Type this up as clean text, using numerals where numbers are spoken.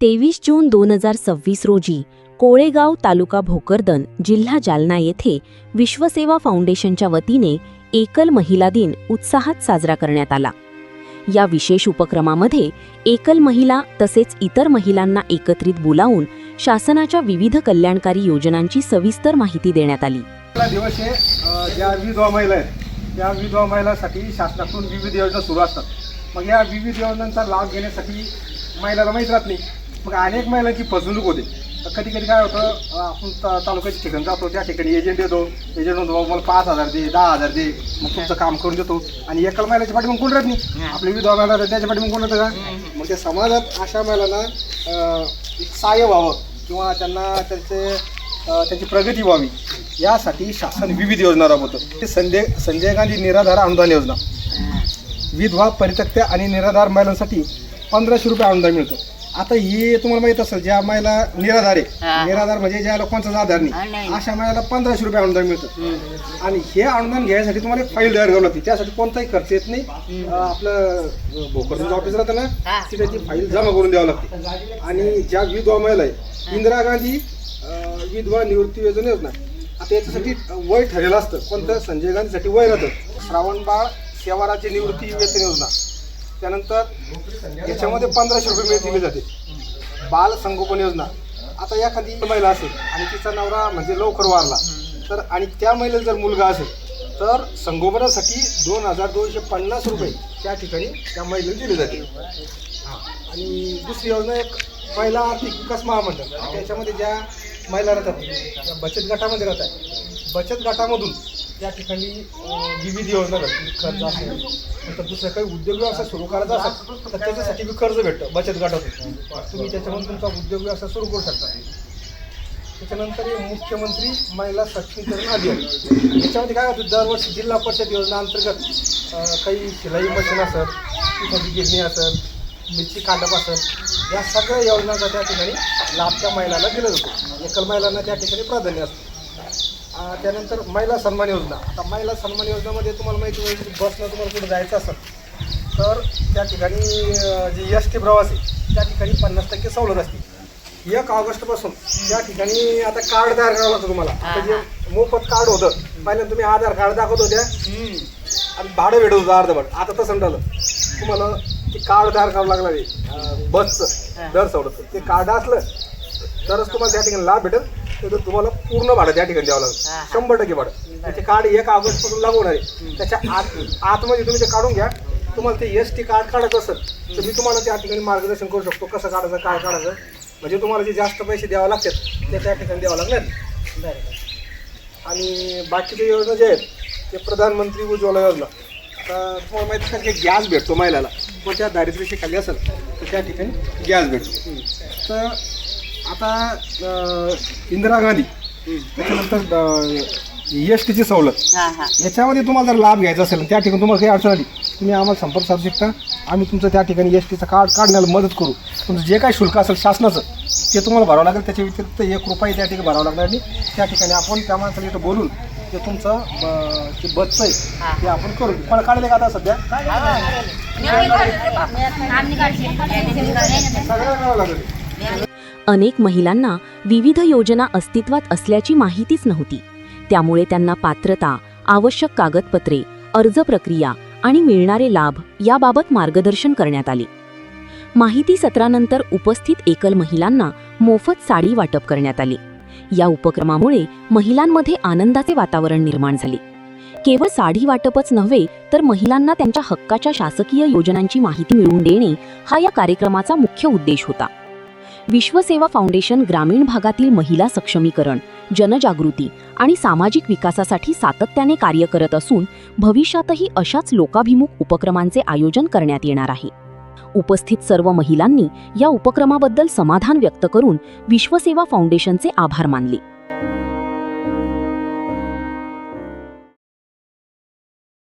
23 जून 2026 रोजी कोळेगाव तालुका भोकरदन जिल्हा जालना येथे विश्वसेवा फाउंडेशनच्या वतीने एकल महिला दिन उत्साहात साजरा करण्यात आला। या विशेष उपक्रमामध्ये एकल महिला तसेच इतर महिलांना एकत्रित बोलावून शासनाच्या विविध कल्याणकारी योजनांची सविस्तर माहिती देण्यात आली। दिवस ज्या विधवा महिला आहेत त्या विधवा महिलांसाठी शासनाकडून विविध योजना सुरू असतात। मग या विविध योजनांचा लाभ घेण्यासाठी महिलांना माहीत राहत नाही। मग अनेक महिलांची फसवणूक होते। कधी कधी काय होतं, आपण तालुक्याच्या ठिकाणी जातो, त्या ठिकाणी एजंट येतो, एजंट म्हणतो मला 5,000 दे, 10,000 दे, मग तुमचं काम करून देतो। आणि एकल महिलाच्या पाठी मग कोण राहत नाही, आपली विधवा महिला त्याच्या पाठी मग कोण राहतं का? मग त्या समाजात अशा महिलांना सहाय्य व्हावं किंवा त्यांना त्यांची प्रगती व्हावी यासाठी शासन विविध योजना राबवतं। ते संजय गांधी निराधार अनुदान योजना, विधवा परित्यक्त्या आणि निराधार महिलांसाठी 1,500 रुपये अनुदान मिळतं। आता हे तुम्हाला माहित असेल, ज्या महिला निराधार आहे, निराधार म्हणजे ज्या लोकांचा आधार नाही, अशा महिला 1,500 रुपये अनुदान मिळतं। आणि हे अनुदान घ्यायसाठी तुम्हाला एक फाईल तयार करावी लागते, त्यासाठी कोणताही खर्च येत नाही। आपलं भोकरदनचं ऑफिस राहतं ना, तिथे ती फाईल जमा करून द्यावी लागते। आणि ज्या विधवा महिला आहे, इंदिरा गांधी विधवा निवृत्ती योजना, आता याच्यासाठी वय ठरलेलं असतं। कोणतं? संजय गांधीसाठी वय राहतं। श्रावणबाळ सेवा राज्य निवृत्ती वेतन योजना, त्यानंतर याच्यामध्ये 1,500 रुपये दिले जाते। बाल संगोपन योजना, आता एखादी महिला असेल आणि तिचा नवरा म्हणजे लवकर वारला तर, आणि त्या महिलेला जर मुलगा असेल तर संगोपनासाठी 2,250 रुपये त्या ठिकाणी त्या महिलेला दिले जाते। आणि दुसरी योजना एक महिला आर्थिक विकास महामंडळ, त्याच्यामध्ये ज्या महिला राहतात त्या बचत गटामध्ये राहतात, बचत गटामधून त्या ठिकाणी विविध योजना भेटतील। कर्ज असेल, नंतर दुसरं काही उद्योग व्यवसाय सुरू करायचा असेल तर त्याच्यासाठी बी कर्ज भेटतं बचत गटातून, तुम्ही त्याच्यामधून तुमचा उद्योग व्यवसाय सुरू करू शकता। त्याच्यानंतर मुख्यमंत्री महिला सक्षमीकरण अभियान, याच्यामध्ये काय होतं, दरवर्षी जिल्हा परिषद योजना अंतर्गत काही शिलाई मशीन असेल, एखादी गिरणी असेल, मिरची कांडप असेल, या सगळ्या योजनांचा त्या ठिकाणी लाभ त्या महिलांना दिला जातो। एकल महिलांना त्या ठिकाणी प्राधान्य असतं। त्यानंतर महिला सन्मान योजना, आता महिला सन्मान योजनेमध्ये तुम्हाला माहिती होईल, बसनं तुम्हाला कुठं जायचं असेल तर त्या ठिकाणी जे एस टी प्रवासी त्या ठिकाणी 50% सवलत असते। 1 ऑगस्टपासून त्या ठिकाणी आता कार्ड तयार करावं लागतं तुम्हाला। आता जे मोफत कार्ड होतं, पहिल्यांदा तुम्ही आधार कार्ड दाखवत होत्या आणि भाडं भेटत होतं अर्धवट, आता तसं झालं, तुम्हाला ते कार्ड तयार करावं लागणार आहे बसचं दर सवलत। ते कार्ड असलं तरच तुम्हाला त्या ठिकाणी लाभ भेटेल, तर तुम्हाला पूर्ण भाडं त्या ठिकाणी द्यावं लागेल, 100% भाडं। ते कार्ड 1 ऑगस्टपासून लागू होणार आहे। त्याच्या आतमध्ये तुम्ही ते काढून घ्या। तुम्हाला ते एस टी कार्ड काढायचं असेल तर मी तुम्हाला त्या ठिकाणी मार्गदर्शन करू शकतो, कसं काढायचं, काय काढायचं, म्हणजे तुम्हाला जे जास्त पैसे द्यावे लागतात ते त्या ठिकाणी द्यावं लागणार। आणि बाकीच्या योजना जे आहेत ते प्रधानमंत्री उज्ज्वला योजना, आता तुम्हाला माहिती आहे की गॅस भेटतो महिलाला, पण त्या दारिद्र्यरेषेखाली असेल तर त्या ठिकाणी गॅस भेटतो। तर आता इंदिरा गांधी, त्याच्यानंतर एस टीची सवलत, याच्यामध्ये तुम्हाला जर लाभ घ्यायचा असेल त्या ठिकाणी तुम्हाला काही अडचण आली, तुम्ही आम्हाला संपर्क साधू शकता। आम्ही तुमचं त्या ठिकाणी एस टीचं कार्ड काढण्याला मदत करू। तुमचं जे काही शुल्क असेल शासनाचं ते तुम्हाला भरावं लागेल, त्याच्या व्यतिरिक्त 1 रुपये त्या ठिकाणी भरावं लागणार नाही। त्या ठिकाणी आपण त्या माणसाला इथं बोलून ते तुमचं जे बसचं आहे ते आपण करू। पण काढले का आता सध्या सगळं करावं लागेल। अनेक महिलांना विविध योजना अस्तित्वात असल्याची माहितीच नव्हती, त्यामुळे त्यांना पात्रता, आवश्यक कागदपत्रे, अर्ज प्रक्रिया आणि मिळणारे लाभ याबाबत मार्गदर्शन करण्यात आले। माहिती सत्रानंतर उपस्थित एकल महिलांना मोफत साडी वाटप करण्यात आले। या उपक्रमामुळे महिलांमध्ये आनंदाचे वातावरण निर्माण झाले। केवळ साडी वाटपच नव्हे तर महिलांना त्यांच्या हक्काच्या शासकीय योजनांची माहिती मिळवून देणे हा या कार्यक्रमाचा मुख्य उद्देश होता। विश्वसेवा फाउंडेशन ग्रामीण भागातील महिला सक्षमीकरण, जनजागृती आणि सामाजिक विकासासाठी सातत्याने कार्य करत असून भविष्यातही अशाच लोकाभिमुख उपक्रमांचे आयोजन करण्यात येणार आहे। उपस्थित सर्व महिलांनी या उपक्रमाबद्दल समाधान व्यक्त करून विश्वसेवा फाउंडेशनचे आभार मानले।